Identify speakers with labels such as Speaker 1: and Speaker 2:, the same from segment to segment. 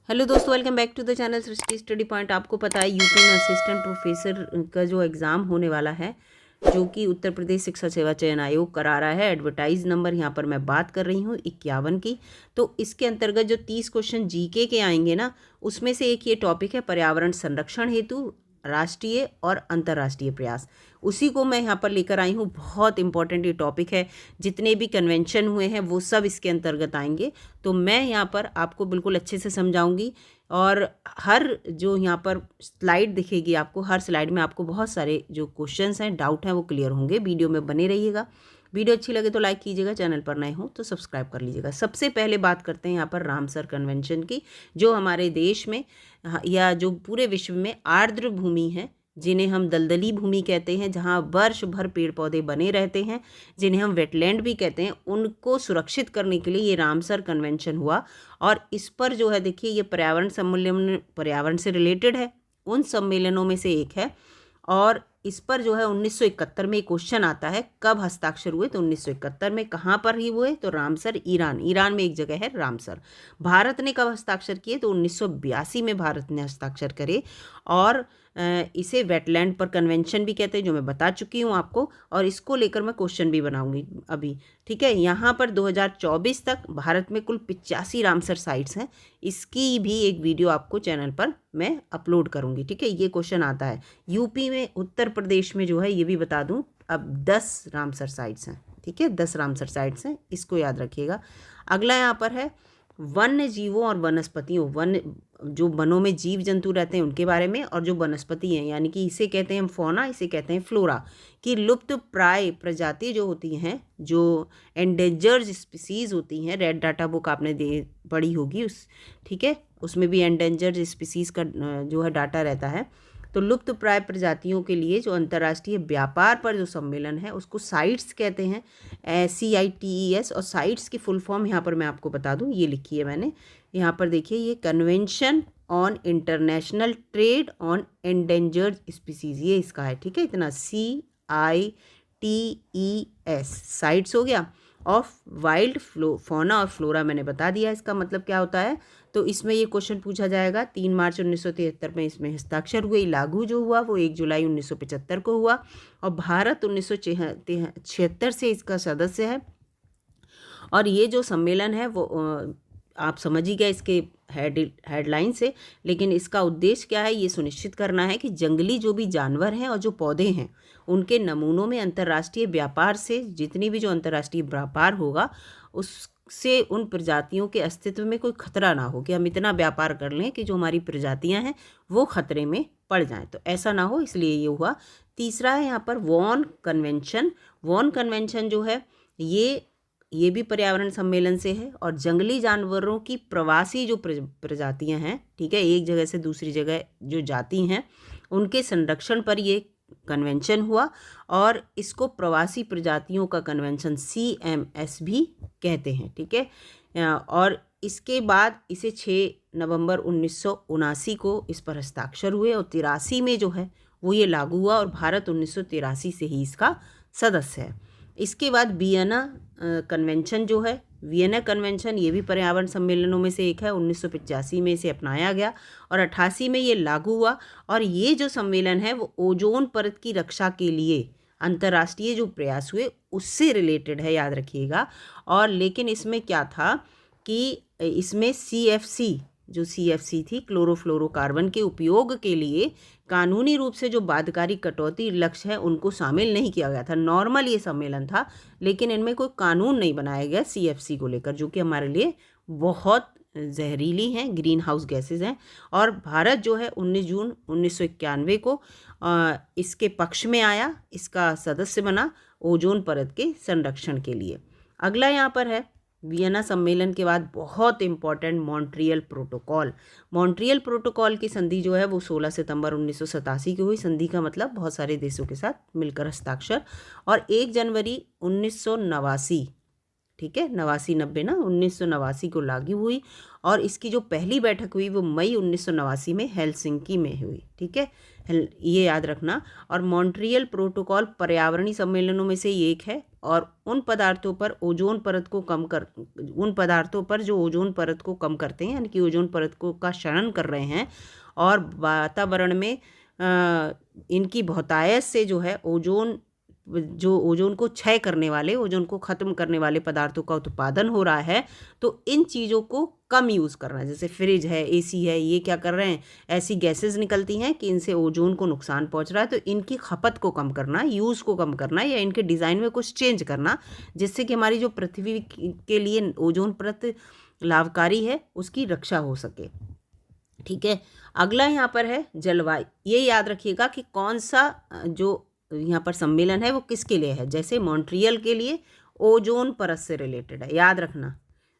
Speaker 1: Hello दोस्तों, welcome back to the channel Srishti study point. आपको पता है यूपी में असिस्टेंट प्रोफेसर का जो एग्ज़ाम होने वाला है, जो कि उत्तर प्रदेश शिक्षा सेवा चयन आयोग करा रहा है। एडवर्टाइज नंबर यहाँ पर मैं बात कर रही हूँ 51 की। तो इसके अंतर्गत जो 30 क्वेश्चन जीके के आएंगे ना, उसमें से एक ये टॉपिक है पर्यावरण संरक्षण हेतु राष्ट्रीय और अंतर्राष्ट्रीय प्रयास। उसी को मैं यहाँ पर लेकर आई हूँ। बहुत इंपॉर्टेंट ये टॉपिक है। जितने भी कन्वेंशन हुए हैं वो सब इसके अंतर्गत आएंगे। तो मैं यहाँ पर आपको बिल्कुल अच्छे से समझाऊंगी, और हर जो यहाँ पर स्लाइड दिखेगी आपको, हर स्लाइड में आपको बहुत सारे जो क्वेश्चंस हैं, डाउट हैं, वो क्लियर होंगे। वीडियो में बने रहिएगा। वीडियो अच्छी लगे तो लाइक कीजिएगा, चैनल पर नए हो तो सब्सक्राइब कर लीजिएगा। सबसे पहले बात करते हैं यहाँ पर रामसर कन्वेंशन की, जो हमारे देश में या जो पूरे विश्व में आर्द्र भूमि है, जिन्हें हम दलदली भूमि कहते हैं, जहाँ वर्ष भर पेड़ पौधे बने रहते हैं, जिन्हें हम वेटलैंड भी कहते हैं, उनको सुरक्षित करने के लिए ये रामसर कन्वेंशन हुआ। और इस पर जो है देखिए, ये पर्यावरण सम्मेलन, पर्यावरण से रिलेटेड है, उन सम्मेलनों में से एक है। और इस पर जो है 1971 में क्वेश्चन आता है, कब हस्ताक्षर हुए? तो 1971 में। कहाँ पर ही हुए? तो रामसर, ईरान में एक जगह है रामसर। भारत ने कब हस्ताक्षर किए? तो 1982 में भारत ने हस्ताक्षर करे। और इसे वेटलैंड पर कन्वेंशन भी कहते हैं, जो मैं बता चुकी हूँ आपको। और इसको लेकर मैं क्वेश्चन भी बनाऊंगी अभी, ठीक है। यहाँ पर 2024 तक भारत में कुल 85 रामसर साइट्स हैं। इसकी भी एक वीडियो आपको चैनल पर मैं अपलोड करूँगी, ठीक है। ये क्वेश्चन आता है। यूपी में, उत्तर प्रदेश में जो है, ये भी बता दूँ, अब 10 रामसर साइट्स हैं, ठीक है। 10 रामसर साइट्स हैं, इसको याद रखिएगा। अगला यहाँ पर है वन्य जीवों और वनस्पतियों, वन जो वनों में जीव जंतु रहते हैं उनके बारे में, और जो वनस्पति हैं, यानी कि इसे कहते हैं हम फौना, इसे कहते हैं फ्लोरा, की लुप्त प्राय प्रजाति जो होती हैं, जो एंडेंजर्ड स्पीसीज होती हैं। रेड डाटा बुक आपने पढ़ी होगी, उस, ठीक है, उसमें भी एंडेंजर्ड स्पीसीज का जो है डाटा रहता है। तो लुप्त प्राय प्रजातियों के लिए जो अंतर्राष्ट्रीय व्यापार पर जो सम्मेलन है, उसको साइट्स कहते हैं, CITES। और साइट्स की फुल फॉर्म यहाँ पर मैं आपको बता दूँ, ये लिखी है मैंने यहाँ पर, देखिए, ये convention on international trade on endangered species, ये इसका है, ठीक है। इतना CITES, साइट्स हो गया। ऑफ वाइल्ड फौना और फ्लोरा मैंने बता दिया इसका मतलब क्या होता है। तो इसमें ये क्वेश्चन पूछा जाएगा। 3 मार्च 1973 में इसमें हस्ताक्षर हुए। लागू जो हुआ वो 1 जुलाई 1975 को हुआ। और भारत 1976 से इसका सदस्य है। और ये जो सम्मेलन है वो आप समझ ही गए इसके हेडलाइन से। लेकिन इसका उद्देश्य क्या है? ये सुनिश्चित करना है कि जंगली जो भी जानवर हैं और जो पौधे हैं, उनके नमूनों में अंतर्राष्ट्रीय व्यापार से, जितनी भी जो अंतर्राष्ट्रीय व्यापार होगा, उससे उन प्रजातियों के अस्तित्व में कोई खतरा ना हो, कि हम इतना व्यापार कर लें कि जो हमारी प्रजातियां हैं वो खतरे में पड़ जाएं। तो ऐसा ना हो, इसलिए ये हुआ। तीसरा है यहाँ पर वॉन कन्वेंशन। वॉन कन्वेंशन जो है, ये भी पर्यावरण सम्मेलन से है। और जंगली जानवरों की प्रवासी जो प्रजातियां हैं, ठीक है, एक जगह से दूसरी जगह जो जाती हैं, उनके संरक्षण पर ये कन्वेंशन हुआ। और इसको प्रवासी प्रजातियों का कन्वेंशन, CMS भी कहते हैं, ठीक है। और इसके बाद इसे 6 नवंबर 1979 को इस पर हस्ताक्षर हुए। और 83 में जो है वो ये लागू हुआ। और भारत 1983 से ही इसका सदस्य है। इसके बाद वियना कन्वेंशन जो है, वियना कन्वेंशन, ये भी पर्यावरण सम्मेलनों में से एक है। 1985 में इसे अपनाया गया और 88 में ये लागू हुआ। और ये जो सम्मेलन है वो ओजोन परत की रक्षा के लिए अंतर्राष्ट्रीय जो प्रयास हुए उससे रिलेटेड है, याद रखिएगा। और लेकिन इसमें क्या था कि इसमें CFC थी, क्लोरोफ्लोरोकार्बन के उपयोग के लिए कानूनी रूप से जो बाध्यकारी कटौती लक्ष्य है उनको शामिल नहीं किया गया था। नॉर्मल ये सम्मेलन था, लेकिन इनमें कोई कानून नहीं बनाया गया CFC को लेकर, जो कि हमारे लिए बहुत जहरीली हैं, ग्रीन हाउस गैसेज हैं। और भारत जो है 19 जून 1991 को इसके पक्ष में आया, इसका सदस्य बना ओजोन परत के संरक्षण के लिए। अगला यहाँ पर है वियना सम्मेलन के बाद बहुत important Montreal protocol. Montreal protocol की संधि जो है वो 16 सितंबर 1987 की हुई। संधि का मतलब बहुत सारे देशों के साथ मिलकर हस्ताक्षर। और 1 जनवरी 1989, ठीक है, 89-90 ना 1989 को लागू हुई, और इसकी जो पहली बैठक हुई वो मई 1989 में हेलसिंकी में हुई, ठीक है, ये याद रखना। और मॉन्ट्रियल प्रोटोकॉल पर्यावरणीय सम्मेलनों में से एक है, और उन पदार्थों पर जो ओजोन परत को कम करते हैं, यानी कि ओजोन परत को का क्षरण कर रहे हैं, और वातावरण में इनकी बहुतायत से जो है ओजोन को क्षय करने वाले, ओजोन को ख़त्म करने वाले पदार्थों का उत्पादन हो रहा है। तो इन चीज़ों को कम यूज़ करना है, जैसे फ्रिज है, एसी है, ये क्या कर रहे हैं, ऐसी गैसेस निकलती हैं कि इनसे ओजोन को नुकसान पहुंच रहा है। तो इनकी खपत को कम करना, यूज़ को कम करना, या इनके डिज़ाइन में कुछ चेंज करना, जिससे कि हमारी जो पृथ्वी के लिए ओजोन परत लाभकारी है उसकी रक्षा हो सके, ठीक है। अगला यहाँ पर है जलवायु। ये याद रखिएगा कि कौन सा जो यहाँ पर सम्मेलन है वो किसके लिए है। जैसे मॉन्ट्रियल के लिए ओजोन परत से रिलेटेड है, याद रखना।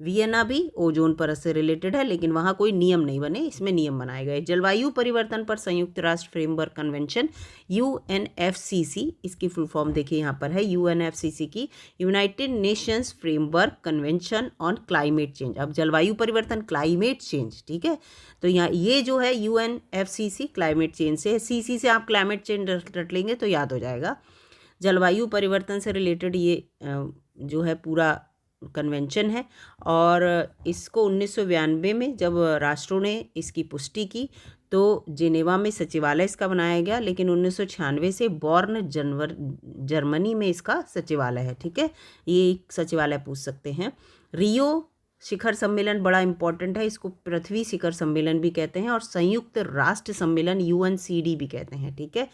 Speaker 1: वियना भी ओजोन परत से रिलेटेड है, लेकिन वहाँ कोई नियम नहीं बने, इसमें नियम बनाए गए। जलवायु परिवर्तन पर संयुक्त राष्ट्र फ्रेमवर्क कन्वेंशन, UNFCC, इसकी फुल फॉर्म देखिए यहाँ पर है UNFCC की, United Nations framework convention on climate change. अब जलवायु परिवर्तन क्लाइमेट चेंज, ठीक है, तो यहाँ ये जो है UNFCC क्लाइमेट चेंज से है, CC से आप क्लाइमेट चेंज रट लेंगे तो याद हो जाएगा। जलवायु परिवर्तन से रिलेटेड ये जो है पूरा कन्वेंशन है, और इसको 1992 में जब राष्ट्रों ने इसकी पुष्टि की तो जिनेवा में सचिवालय इसका बनाया गया, लेकिन 1996 से बॉर्न जर्मनी में इसका सचिवालय है, ठीक है, ये एक सचिवालय पूछ सकते हैं। रियो शिखर सम्मेलन बड़ा इंपॉर्टेंट है, इसको पृथ्वी शिखर सम्मेलन भी कहते हैं, और संयुक्त राष्ट्र सम्मेलन UNCD भी कहते हैं, ठीक है,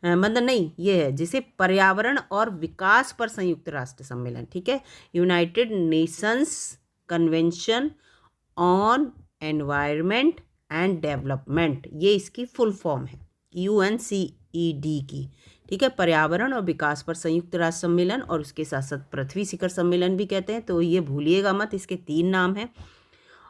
Speaker 1: मतलब नहीं, ये है जिसे पर्यावरण और विकास पर संयुक्त राष्ट्र सम्मेलन, ठीक है, United Nations convention on environment and development, ये इसकी फुल फॉर्म है UNCED की, ठीक है, पर्यावरण और विकास पर संयुक्त राष्ट्र सम्मेलन, और उसके साथ साथ पृथ्वी शिखर सम्मेलन भी कहते हैं, तो ये भूलिएगा मत, इसके 3 नाम हैं।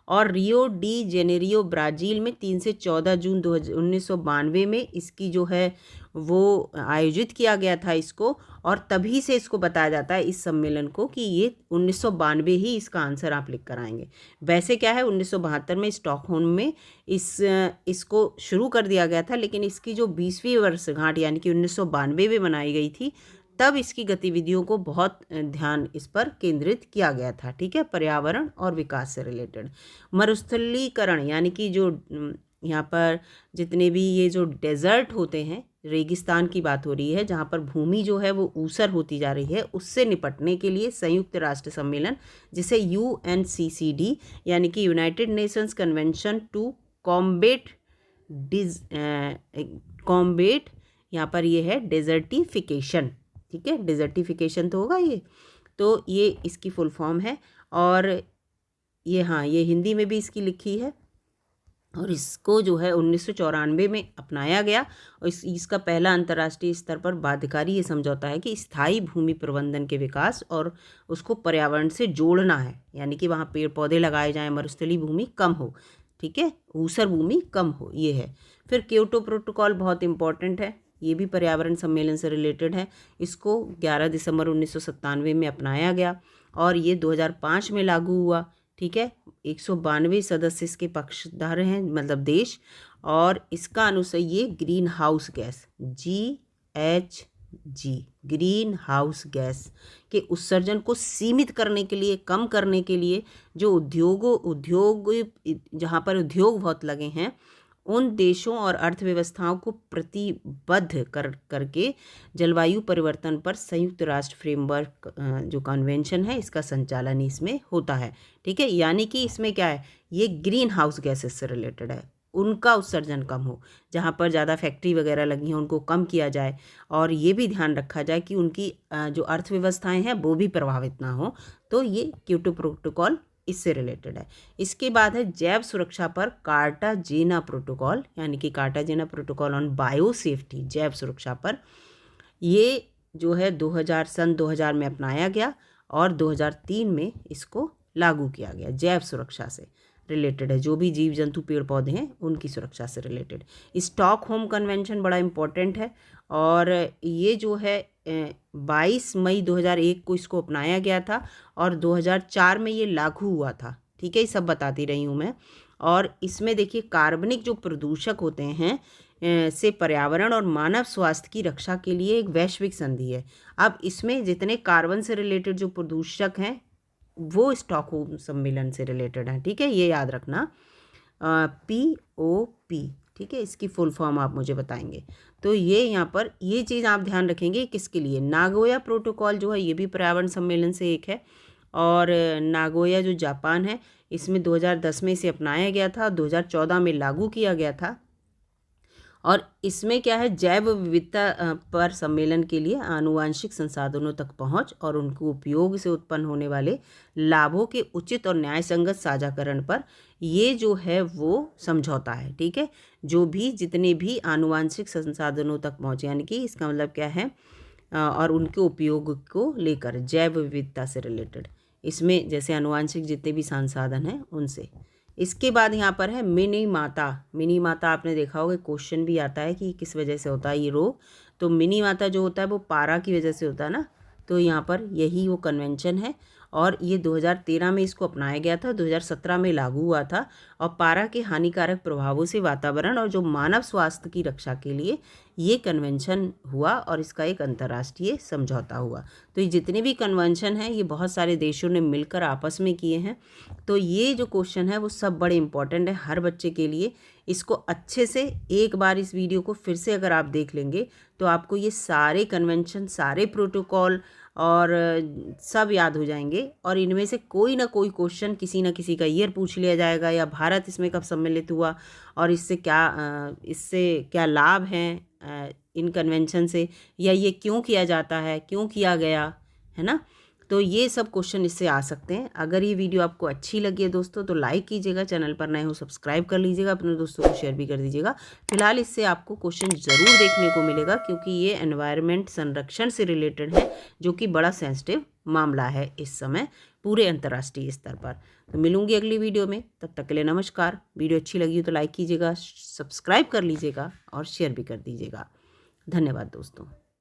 Speaker 1: और रियो डी जेनेरियो ब्राज़ील में 3 से 14 जून 1992 में इसकी जो है वो आयोजित किया गया था इसको, और तभी से इसको बताया जाता है इस सम्मेलन को कि ये 1992 ही इसका आंसर आप लिख कर आएंगे। वैसे क्या है, 1972 में स्टॉकहोम में इसको शुरू कर दिया गया था, लेकिन इसकी जो 20वीं वर्षगांठ यानी कि 1992 में मनाई गई थी, तब इसकी गतिविधियों को बहुत ध्यान इस पर केंद्रित किया गया था, ठीक है, पर्यावरण और विकास से रिलेटेड। मरुस्थलीकरण यानी कि जो यहाँ पर जितने भी ये जो डेजर्ट होते हैं, रेगिस्तान की बात हो रही है, जहाँ पर भूमि जो है वो ऊसर होती जा रही है, उससे निपटने के लिए संयुक्त राष्ट्र सम्मेलन, जिसे UNCCD यानी कि United Nations convention to combat यहाँ पर ये है डेजर्टिफिकेशन, ठीक है, डेजर्टिफिकेशन तो होगा ये, तो ये इसकी फुल फॉर्म है। और ये हाँ, ये हिंदी में भी इसकी लिखी है, और इसको जो है 1994 में अपनाया गया, और इसका पहला अंतर्राष्ट्रीय स्तर पर बाध्यकारी ये समझौता है कि स्थायी भूमि प्रबंधन के विकास और उसको पर्यावरण से जोड़ना है, यानी कि वहाँ पेड़ पौधे लगाए जाएं, मरुस्थली भूमि कम हो, ठीक है, ऊसर भूमि कम हो, ये है। फिर क्योटो प्रोटोकॉल बहुत इंपॉर्टेंट है, ये भी पर्यावरण सम्मेलन से रिलेटेड है, इसको 11 दिसंबर 1997 में अपनाया गया, और ये 2005 में लागू हुआ, ठीक है। 192 सदस्य इसके पक्षधार हैं, मतलब देश, और इसका अनुसार ये green house gas GHG green house gas के उत्सर्जन को सीमित करने के लिए, कम करने के लिए, जो उद्योग जहाँ पर उद्योग बहुत लगे हैं, उन देशों और अर्थव्यवस्थाओं को प्रतिबद्ध करके जलवायु परिवर्तन पर संयुक्त राष्ट्र फ्रेमवर्क जो कन्वेंशन है, इसका संचालन इसमें होता है, ठीक है। यानी कि इसमें क्या है, ये ग्रीन हाउस गैसेस से रिलेटेड है, उनका उत्सर्जन कम हो, जहाँ पर ज़्यादा फैक्ट्री वगैरह लगी हैं उनको कम किया जाए, और ये भी ध्यान रखा जाए कि उनकी जो अर्थव्यवस्थाएं हैं वो भी प्रभावित ना हो। तो ये क्योटो प्रोटोकॉल इससे रिलेटेड है। इसके बाद है जैव सुरक्षा पर कार्टाजेना प्रोटोकॉल, यानी कि Cartagena protocol on bio safety, जैव सुरक्षा पर, ये जो है 2000 में अपनाया गया, और 2003 में इसको लागू किया गया। जैव सुरक्षा से रिलेटेड है, जो भी जीव जंतु पेड़ पौधे हैं उनकी सुरक्षा से रिलेटेड। स्टॉकहोम कन्वेंशन बड़ा इम्पोर्टेंट है, और ये जो है 22 मई 2001 को इसको अपनाया गया था और 2004 में ये लागू हुआ था। ठीक है, ये सब बताती रही हूँ मैं। और इसमें देखिए कार्बनिक जो प्रदूषक होते हैं से पर्यावरण और मानव स्वास्थ्य की रक्षा के लिए एक वैश्विक संधि है। अब इसमें जितने कार्बन से रिलेटेड जो प्रदूषक हैं वो स्टॉकहोम सम्मेलन से रिलेटेड हैं। ठीक है, ये याद रखना, POP। ठीक है, इसकी फुल फॉर्म आप मुझे बताएंगे। तो ये यहाँ पर ये चीज़ आप ध्यान रखेंगे किसके लिए, नागोया प्रोटोकॉल जो है ये भी पर्यावरण सम्मेलन से एक है। और नागोया जो जापान है, इसमें 2010 में इसे अपनाया गया था, 2014 में लागू किया गया था। और इसमें क्या है, जैव विविधता पर सम्मेलन के लिए आनुवांशिक संसाधनों तक पहुंच और उनके उपयोग से उत्पन्न होने वाले लाभों के उचित और न्यायसंगत साझाकरण पर ये जो है वो समझौता है। ठीक है, जो भी जितने भी आनुवांशिक संसाधनों तक पहुँचे, यानी कि इसका मतलब क्या है, और उनके उपयोग को लेकर जैव विविधता से रिलेटेड, इसमें जैसे आनुवांशिक जितने भी संसाधन हैं उनसे। इसके बाद यहाँ पर है मिनी माता। मिनी माता आपने देखा होगा, क्वेश्चन भी आता है कि किस वजह से होता है ये रोग। तो मिनी माता जो होता है वो पारा की वजह से होता है ना, तो यहाँ पर यही वो कन्वेंशन है। और ये 2013 में इसको अपनाया गया था, 2017 में लागू हुआ था। और पारा के हानिकारक प्रभावों से वातावरण और जो मानव स्वास्थ्य की रक्षा के लिए ये कन्वेंशन हुआ और इसका एक अंतर्राष्ट्रीय समझौता हुआ। तो ये जितने भी कन्वेंशन हैं ये बहुत सारे देशों ने मिलकर आपस में किए हैं। तो ये जो क्वेश्चन है वो सब बड़े इंपॉर्टेंट है हर बच्चे के लिए। इसको अच्छे से एक बार इस वीडियो को फिर से अगर आप देख लेंगे तो आपको ये सारे कन्वेंशन, सारे प्रोटोकॉल और सब याद हो जाएंगे। और इनमें से कोई ना कोई क्वेश्चन किसी ना किसी का ईयर पूछ लिया जाएगा, या भारत इसमें कब सम्मिलित हुआ और इससे क्या लाभ हैं इन कन्वेंशन से, या ये क्यों किया जाता है, क्यों किया गया है ना। तो ये सब क्वेश्चन इससे आ सकते हैं। अगर ये वीडियो आपको अच्छी लगी है दोस्तों तो लाइक कीजिएगा, चैनल पर नए हो सब्सक्राइब कर लीजिएगा, अपने दोस्तों को शेयर भी कर दीजिएगा। फिलहाल इससे आपको क्वेश्चन ज़रूर देखने को मिलेगा क्योंकि ये एनवायरनमेंट संरक्षण से रिलेटेड है, जो कि बड़ा सेंसिटिव मामला है इस समय पूरे अंतर्राष्ट्रीय स्तर पर। तो मिलूंगी अगली वीडियो में, तब तक के लिए नमस्कार। वीडियो अच्छी लगी हो तो लाइक कीजिएगा, सब्सक्राइब कर लीजिएगा और शेयर भी कर दीजिएगा। धन्यवाद दोस्तों।